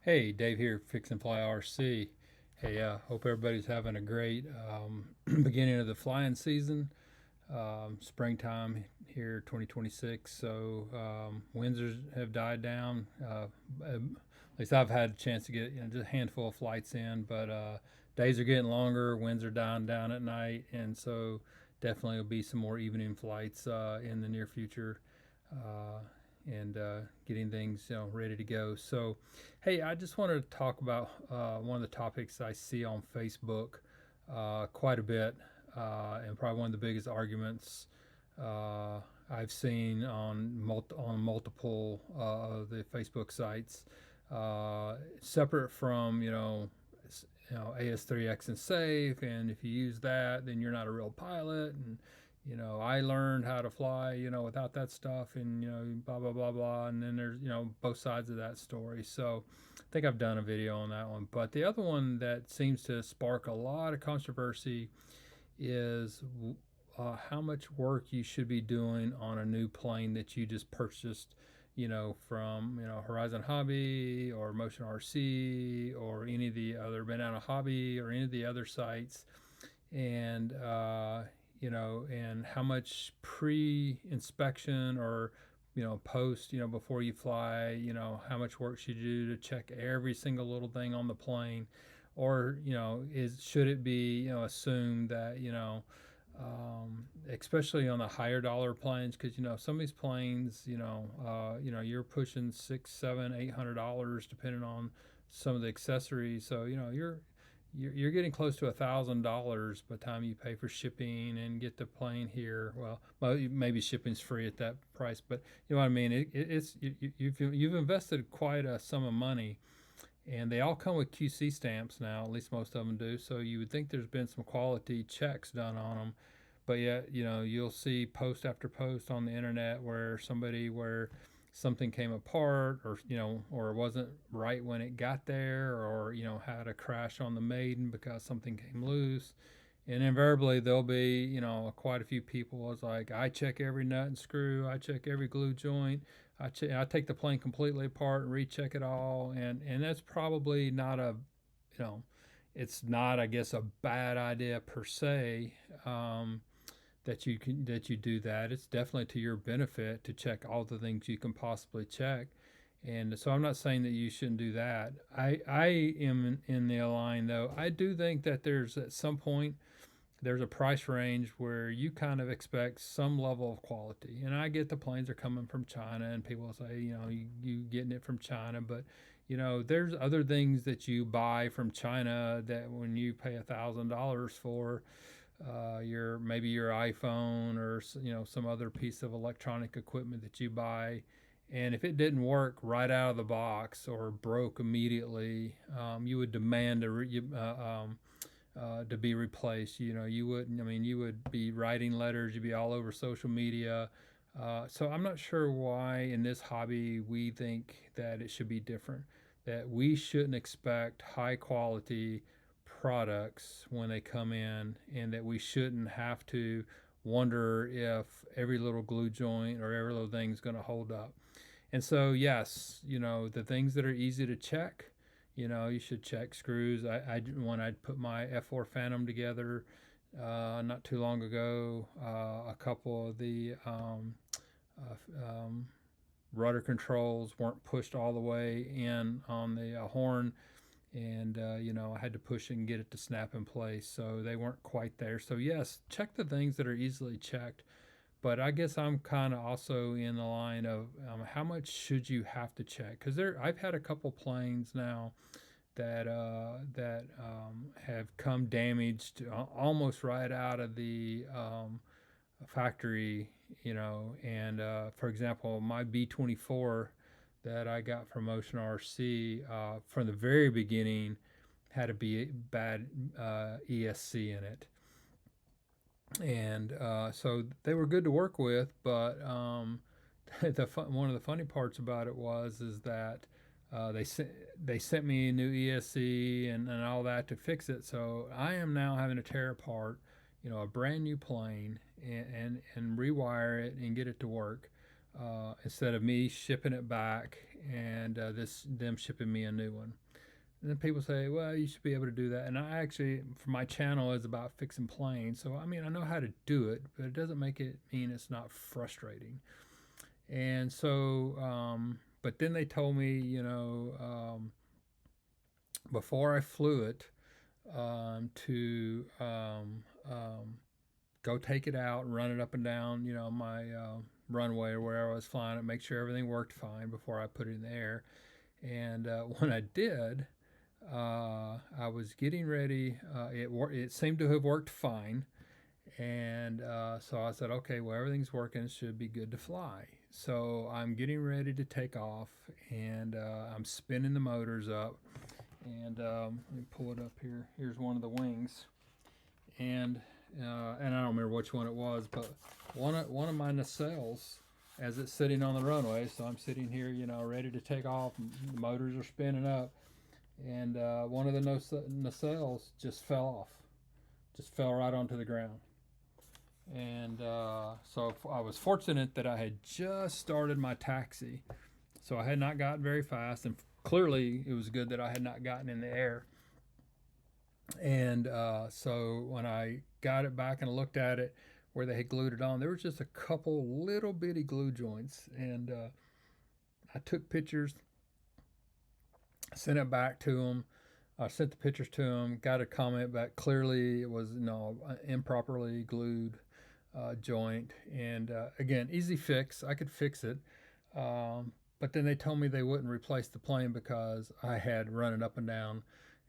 Hey, Dave here, Fix and Fly RC. Hey, hope everybody's having a great beginning of the flying season. Springtime here, 2026. So winds have died down. At least I've had a chance to get just a handful of flights in, but days are getting longer. Winds are dying down at night, and so definitely will be some more evening flights in the near future. Uh, and getting things ready to go. So, hey, I just wanted to talk about one of the topics I see on Facebook quite a bit, and probably one of the biggest arguments uh, I've seen on multiple of the Facebook sites, separate from AS3X and safe, and if you use that, then you're not a real pilot, and I learned how to fly, without that stuff, and blah blah blah blah, and then there's both sides of that story. So I think I've done a video on that one, but the other one that seems to spark a lot of controversy is how much work you should be doing on a new plane that you just purchased, from Horizon Hobby or Motion RC or any of the other Banana Hobby or any of the other sites, and and how much pre-inspection or post, before you fly, how much work should you do to check every single little thing on the plane, or is should it be assumed that especially on the higher dollar planes, because some of these planes, you're pushing six, seven, $800 depending on some of the accessories. So you're getting close to $1,000 by the time you pay for shipping and get the plane here. Well, maybe shipping's free at that price, but you know what I mean. You've invested quite a sum of money, and they all come with QC stamps now. At least most of them do. So you would think there's been some quality checks done on them, but yet you'll see post after post on the internet where something came apart, or or it wasn't right when it got there, or had a crash on the maiden because something came loose. And invariably there'll be quite a few people was like, I check every nut and screw, I check every glue joint, I take the plane completely apart and recheck it all. And that's probably not a you know it's not, I guess, a bad idea per se. That you do that. It's definitely to your benefit to check all the things you can possibly check. And so I'm not saying that you shouldn't do that. I am in the line, though. I do think that there's at some point there's a price range where you kind of expect some level of quality. And I get the planes are coming from China, and people say, you getting it from China, but there's other things that you buy from China that when you pay $1,000 for, your maybe your iPhone, or some other piece of electronic equipment that you buy, and if it didn't work right out of the box or broke immediately, you would demand to be replaced. You wouldn't. I mean, you would be writing letters. You'd be all over social media. So I'm not sure why in this hobby we think that it should be different. That we shouldn't expect high quality products when they come in, and that we shouldn't have to wonder if every little glue joint or every little thing is going to hold up. And so, yes, the things that are easy to check, you should check screws. When I put my F4 Phantom together not too long ago, a couple of the rudder controls weren't pushed all the way in on the horn, and I had to push it and get it to snap in place. So they weren't quite there. So yes, check the things that are easily checked. But I guess I'm kind of also in the line of how much should you have to check? Because I've had a couple planes now that have come damaged almost right out of the factory, And for example, my B-24 that I got from Ocean RC from the very beginning had a bad ESC in it, and so they were good to work with. But one of the funny parts about it is that they sent me a new ESC and all that to fix it. So I am now having to tear apart, a brand new plane, and rewire it and get it to work, instead of me shipping it back and them shipping me a new one. And then people say, well, you should be able to do that. And I actually, for my channel, is about fixing planes. So, I mean, I know how to do it, but it doesn't make it mean it's not frustrating. And so, but then they told me, before I flew it, to go take it out and run it up and down, my runway or wherever I was flying it, make sure everything worked fine before I put it in the air. And when I did, I was getting ready. It seemed to have worked fine, and so I said, okay, well, everything's working. It should be good to fly. So I'm getting ready to take off, and I'm spinning the motors up. And let me pull it up here. Here's one of the wings, and I don't remember which one it was, but one of my nacelles, as it's sitting on the runway. So I'm sitting here, ready to take off. The motors are spinning up, and one of the nacelles just fell right onto the ground. And so I was fortunate that I had just started my taxi, so I had not gotten very fast, and clearly it was good that I had not gotten in the air. And so when I got it back and looked at it where they had glued it on, there was just a couple little bitty glue joints. And I took pictures, sent it back to them. I sent the pictures to them, got a comment back. Clearly it was improperly glued joint. And again, easy fix. I could fix it. But then they told me they wouldn't replace the plane because I had run it up and down,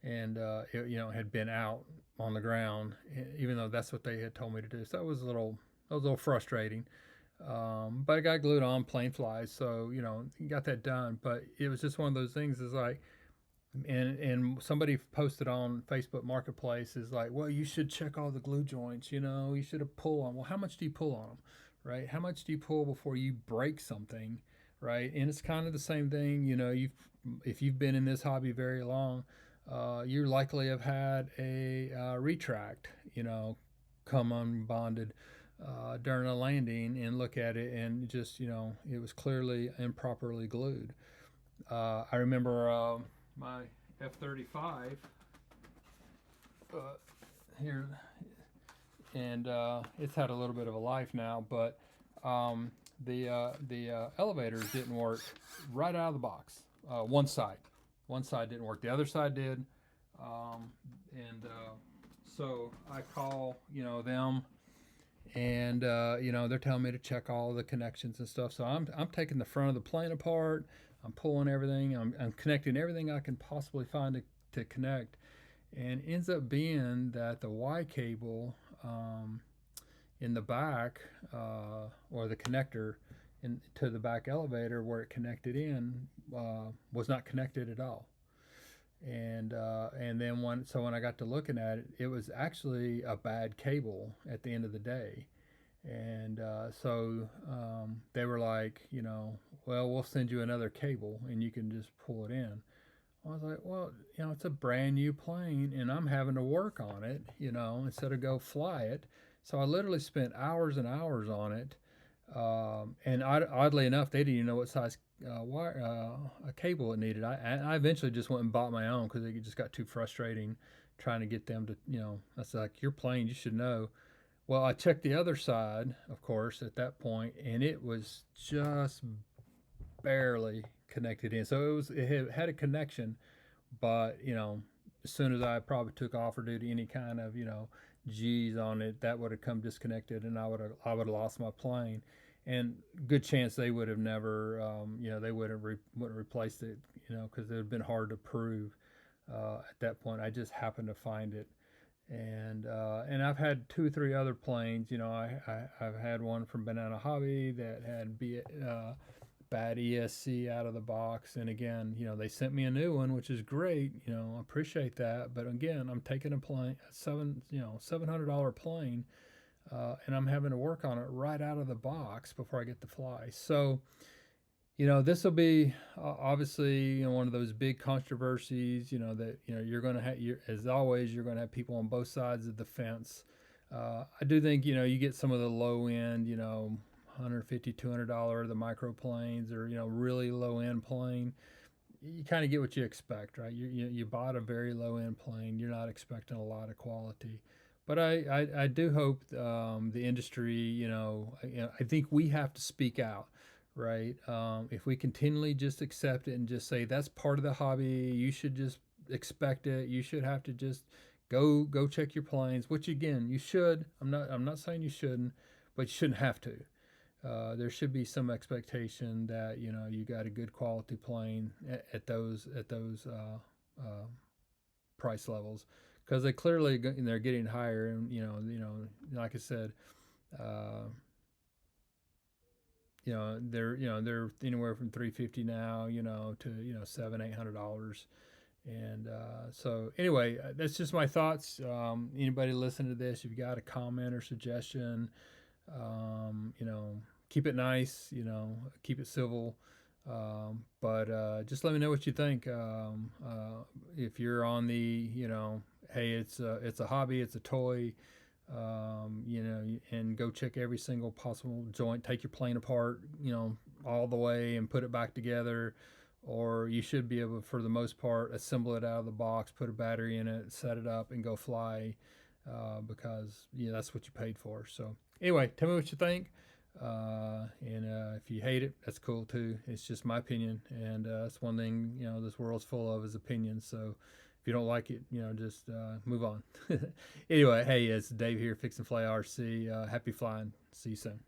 and it had been out on the ground, even though that's what they had told me to do. So that was a little frustrating. But it got glued on, plane flies, so you got that done. But it was just one of those things. Is like, and somebody posted on Facebook Marketplace is like, well, you should check all the glue joints. You should have pulled on. Well, how much do you pull on them, right? How much do you pull before you break something? Right, and it's kind of the same thing. If you've been in this hobby very long, you likely have had a retract, come unbonded during a landing, and look at it, and just it was clearly improperly glued. I remember my F-35 here, and it's had a little bit of a life now, but. The elevators didn't work right out of the box. One side didn't work. The other side did, and so I call them, and they're telling me to check all the connections and stuff. So I'm taking the front of the plane apart. I'm pulling everything. I'm connecting everything I can possibly find to connect, and it ends up being that the Y cable. In the back, or the connector to the back elevator where it connected in, was not connected at all. And then when I got to looking at it, it was actually a bad cable at the end of the day. And so they were like, well, we'll send you another cable and you can just pull it in. I was like, well, it's a brand new plane and I'm having to work on it, instead of go fly it. So I literally spent hours and hours on it, and oddly enough, they didn't even know what size a cable it needed. I eventually just went and bought my own because it just got too frustrating trying to get them to, that's like, your plane, you should know. Well, I checked the other side, of course, at that point, and it was just barely connected in. So it had a connection, but as soon as I probably took off or did any kind of G's on it, that would have come disconnected, and I would have lost my plane. And good chance they would have never, they wouldn't replaced it, because it would have been hard to prove at that point. I just happened to find it, and I've had 2 or 3 other planes. I've had one from Banana Hobby that had bad ESC out of the box, and again, they sent me a new one, which is great. I appreciate that, but again, I'm taking a $700 plane, and I'm having to work on it right out of the box before I get to fly. So, this will be obviously one of those big controversies. That you're going to have, as always, you're going to have people on both sides of the fence. I do think you get some of the low end, $150, $200 the micro planes, or really low end plane, you kind of get what you expect, right? You bought a very low end plane. You're not expecting a lot of quality. But I do hope the industry, I think we have to speak out, right? If we continually just accept it and just say that's part of the hobby, you should just expect it. You should have to just go check your planes, which again you should. I'm not saying you shouldn't, but you shouldn't have to. There should be some expectation that you got a good quality plane at those price levels, because they clearly they're getting higher, and like I said, uh, they're anywhere from 350 now, to $700-800. And so anyway, that's just my thoughts. Anybody listening to this, if you got a comment or suggestion, you know, keep it nice, keep it civil. But just let me know what you think. If you're on the, hey, it's a hobby, it's a toy, and go check every single possible joint, take your plane apart, all the way and put it back together. Or you should be able, for the most part, assemble it out of the box, put a battery in it, set it up, and go fly, because that's what you paid for. So anyway, tell me what you think. And if you hate it, that's cool too. It's just my opinion, and that's one thing this world's full of is opinions. So if you don't like it, just move on. Anyway, hey, it's Dave here, Fix and Fly RC. Happy flying. See you soon.